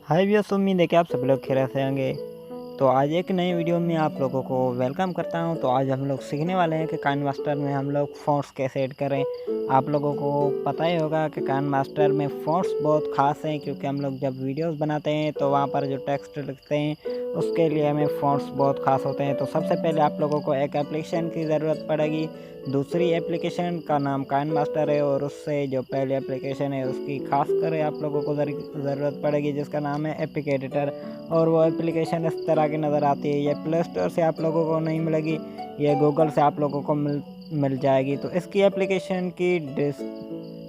हाय viewers, उम्मीद है कि आप सभी लोग खैरियत से होंगे। तो आज एक नई वीडियो में आप लोगों को वेलकम करता हूं। तो आज हम लोग सीखने वाले हैं कि काइन मास्टर में हम लोग फ़ॉन्ट्स कैसे ऐड करें। आप लोगों को पता ही होगा कि काइन मास्टर में फ़ॉन्ट्स बहुत ख़ास हैं, क्योंकि हम लोग जब वीडियोस बनाते हैं तो वहां पर जो टेक्स्ट लिखते हैं उसके लिए हमें फ़ॉन्ट्स बहुत ख़ास होते हैं। तो सबसे पहले आप लोगों को एक एप्लीकेशन की ज़रूरत पड़ेगी। दूसरी एप्लीकेशन का नाम काइन मास्टर है, और उससे जो पहली एप्लीकेशन है उसकी खास कर आप लोगों को ज़रूरत पड़ेगी, जिसका नाम है एपिक एडिटर। और वो एप्लीकेशन इस तरह की नज़र आती है। ये प्ले स्टोर से आप लोगों को नहीं मिलेगी, ये गूगल से आप लोगों को मिल जाएगी। तो इसकी एप्लीकेशन की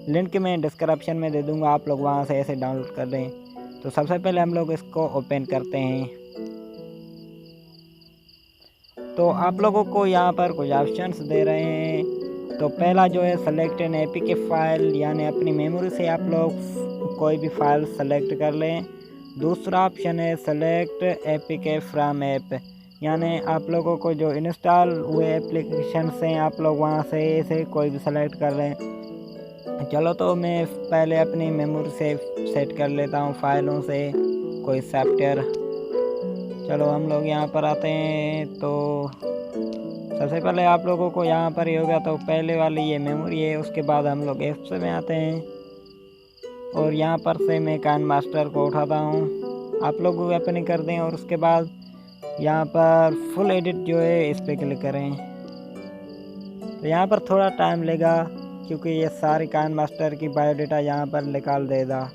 लिंक मैं डिस्क्रिप्शन में दे दूंगा, आप लोग वहां से ऐसे डाउनलोड कर लें। तो सबसे पहले हम लोग इसको ओपन करते हैं। तो आप लोगों को यहाँ पर कुछ ऑप्शंस दे रहे हैं। तो पहला जो है सेलेक्ट एन एपीके फाइल, यानी अपनी मेमोरी से आप लोग कोई भी फाइल सेलेक्ट कर लें। दूसरा ऑप्शन है सेलेक्ट एपीके फ्रॉम ऐप, यानी आप लोगों को जो इंस्टॉल हुए एप्लीकेशन हैं आप लोग वहाँ से कोई भी सेलेक्ट कर लें। चलो, तो मैं पहले अपनी मेमोरी से सेट कर लेता हूँ फाइलों से कोई सॉफ्टवेयर। चलो हम लोग यहाँ पर आते हैं। तो सबसे पहले आप लोगों को यहाँ पर ही होगा, तो पहले वाली ये मेमोरी है। उसके बाद हम लोग ऐप्स में आते हैं, और यहाँ पर से मैं काइन मास्टर को उठाता हूँ। आप लोग भी अपनी कर दें, और उसके बाद यहाँ पर फुल एडिट जो है इस पर क्लिक करें। तो यहाँ पर थोड़ा टाइम लेगा, क्योंकि ये सारी काइन मास्टर की बायोडाटा यहाँ पर निकाल देगा।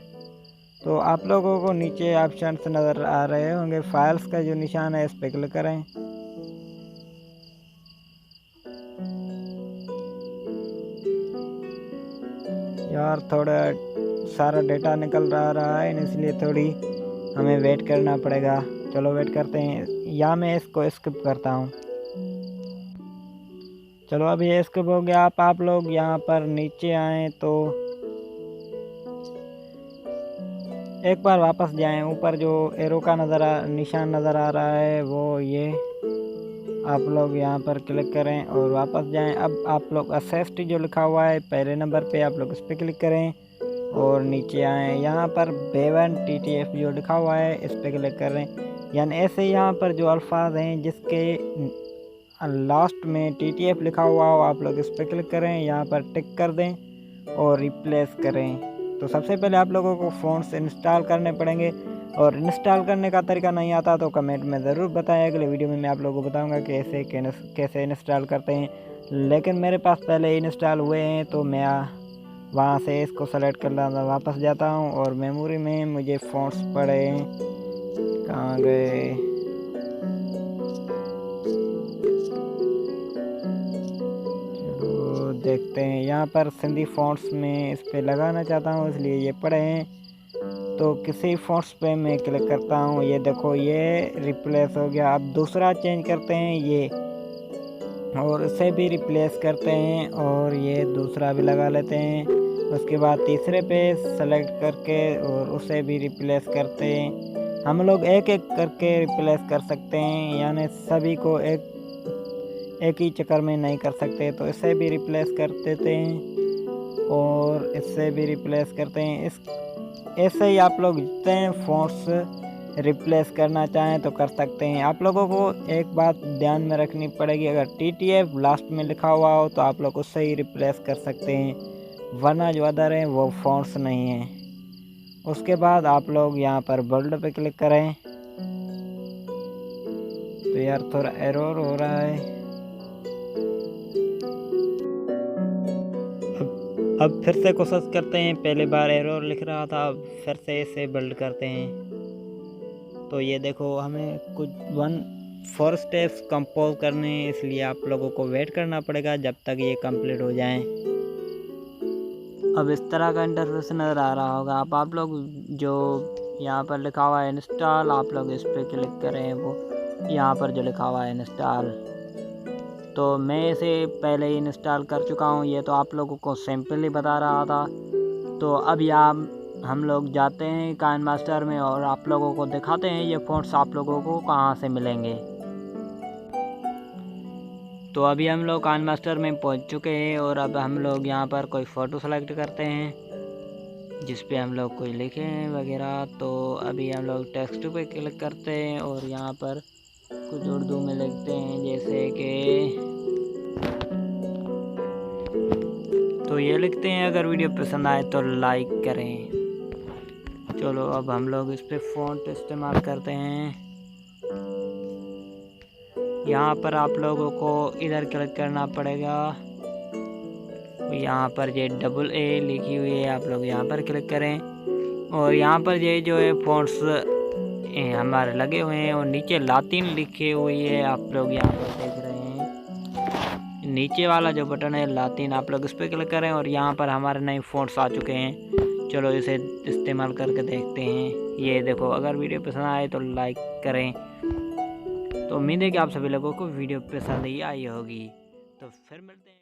तो आप लोगों को नीचे ऑप्शंस नज़र आ रहे होंगे, फाइल्स का जो निशान है इस पर क्लिक करें। यार थोड़ा सारा डेटा निकल रहा है, इसलिए थोड़ी हमें वेट करना पड़ेगा। चलो वेट करते हैं, या मैं इसको स्किप करता हूँ। चलो अभी ये स्किप हो गया। आप लोग यहाँ पर नीचे आए तो एक बार वापस जाएं। ऊपर जो एरो का निशान नज़र आ रहा है वो ये, आप लोग यहाँ पर क्लिक करें और वापस जाएं। अब आप लोग असेस्ट जो लिखा हुआ है पहले नंबर पे, आप लोग इस पर क्लिक करें और नीचे आएँ। यहाँ पर B1 TTF जो लिखा हुआ है इस पर क्लिक करें। यानी ऐसे यहाँ पर जो अल्फाज हैं जिसके लास्ट में TTF लिखा हुआ हो, आप लोग इस पर क्लिक करें, यहाँ पर टिक कर दें और रिप्लेस करें। तो सबसे पहले आप लोगों को फ़ॉन्ट्स इंस्टॉल करने पड़ेंगे, और इंस्टॉल करने का तरीका नहीं आता तो कमेंट में ज़रूर बताएं। अगले वीडियो में मैं आप लोगों को बताऊंगा कि कैसे इंस्टॉल करते हैं। लेकिन मेरे पास पहले इंस्टॉल हुए हैं, तो मैं वहाँ से इसको सेलेक्ट कर लेता, वापस जाता हूँ, और मेमोरी में मुझे फ़ॉन्ट्स पड़े कहाँ गए। चलो देखते हैं, यहाँ पर सिंधी फ़ॉन्ट्स में इस पर लगाना चाहता हूँ, इसलिए ये पड़े हैं। तो किसी फ़ॉन्ट्स पे मैं क्लिक करता हूँ, ये देखो ये रिप्लेस हो गया। अब दूसरा चेंज करते हैं ये, और इसे भी रिप्लेस करते हैं, और ये दूसरा भी लगा लेते हैं। उसके बाद तीसरे पे सेलेक्ट करके और उसे भी रिप्लेस करते हैं। हम लोग एक एक करके रिप्लेस कर सकते हैं, यानी सभी को एक ही चक्कर में नहीं कर सकते। तो इसे भी रिप्लेस कर देते हैं, और इससे भी रिप्लेस करते हैं। ऐसे ही आप लोग जितने फ़ॉन्ट्स रिप्लेस करना चाहें तो कर सकते हैं। आप लोगों को एक बात ध्यान में रखनी पड़ेगी, अगर TTF लास्ट में लिखा हुआ हो तो आप लोग उससे ही रिप्लेस कर सकते हैं, वरना जो अदर हैं वो फ़ॉन्ट्स नहीं हैं। उसके बाद आप लोग यहाँ पर बोल्ड पे क्लिक करें। तो यार थोड़ा एरर हो रहा है। अब फिर से कोशिश करते हैं। पहले बार एरर लिख रहा था, अब फिर से इसे बिल्ड करते हैं। तो ये देखो, हमें कुछ 4 स्टेप्स कंपोज करने हैं, इसलिए आप लोगों को वेट करना पड़ेगा जब तक ये कंप्लीट हो जाए। अब इस तरह का इंटरफेस नज़र आ रहा होगा। अब आप लोग जो यहाँ पर लिखा हुआ है इंस्टॉल, आप लोग इस पर क्लिक करें। वो यहाँ पर जो लिखा हुआ है इंस्टॉल, तो मैं इसे पहले ही इंस्टॉल कर चुका हूँ। ये तो आप लोगों को सिंपल ही बता रहा था। तो अब यहाँ हम लोग जाते हैं काइन मास्टर में, और आप लोगों को दिखाते हैं ये फ़ॉन्ट्स आप लोगों को कहाँ से मिलेंगे। तो अभी हम लोग काइन मास्टर में पहुँच चुके हैं, और अब हम लोग यहाँ पर कोई फ़ोटो सेलेक्ट करते हैं। जिस पे हम लोग कुछ लिखें वगैरह। तो अभी हम लोग टेक्स्ट पे क्लिक करते हैं और यहाँ पर कुछ उर्दू में लिखते हैं, जैसे कि तो ये लिखते हैं अगर वीडियो पसंद आए तो लाइक करें। चलो अब हम लोग इस पे फ़ॉन्ट इस्तेमाल करते हैं। यहाँ पर आप लोगों को इधर क्लिक करना पड़ेगा, यहाँ पर ये डबल ए लिखी हुई है, आप लोग यहाँ पर क्लिक करें और यहाँ पर ये जो है फ़ॉन्ट्स हमारे लगे हुए हैं और नीचे लातिन लिखी हुई है, आप लोग यहाँ पर देख रहे हैं। नीचे वाला जो बटन है लातिन, आप लोग इस पर क्लिक करें और यहाँ पर हमारे नए फ़ॉन्ट्स आ चुके हैं। चलो इसे इस्तेमाल करके देखते हैं। ये देखो, अगर वीडियो पसंद आए तो लाइक करें। तो उम्मीद है कि आप सभी लोगों को वीडियो पसंद ही आई होगी। तो फिर मिलते हैं।